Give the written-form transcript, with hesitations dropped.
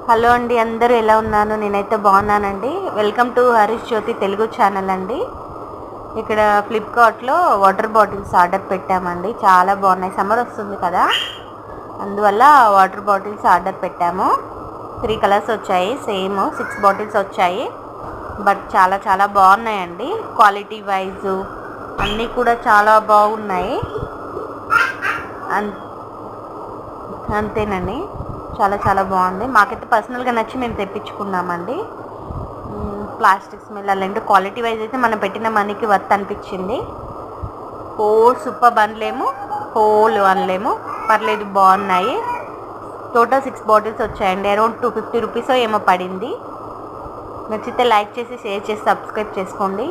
Hello అండి, అందరూ ఎలా ఉన్నాను? నేనైతే బాగున్నానండి. Welcome to Harish Jyothi Telugu channel అండి. ఇక్కడ ఫ్లిప్కార్ట్లో వాటర్ బాటిల్స్ ఆర్డర్ పెట్టామండి. చాలా బాగున్నాయి. సమ్మర్ వస్తుంది కదా, అందువల్ల వాటర్ బాటిల్స్ ఆర్డర్ పెట్టాము. 3 కలర్స్ వచ్చాయి. సేమ్ 6 బాటిల్స్ వచ్చాయి. బట్ చాలా చాలా బాగున్నాయండి. క్వాలిటీ వైజు అన్నీ కూడా చాలా బాగున్నాయి. అంతేనండి, చాలా చాలా బాగుంది. మాకైతే పర్సనల్గా నచ్చి మేము తెప్పించుకున్నామండి. ప్లాస్టిక్ స్మెల్ అలాంటి క్వాలిటీ వైజ్ అయితే మనం పెట్టిన మనీకి వర్త్ అనిపించింది. సూపర్ అనలేము, హోల్ అనలేము, పర్లేదు, బాగున్నాయి. టోటల్ 6 బాటిల్స్ వచ్చాయండి. అరౌండ్ 250 రూపీస్ ఏమో పడింది. నచ్చితే లైక్ చేసి, షేర్ చేసి, సబ్స్క్రైబ్ చేసుకోండి.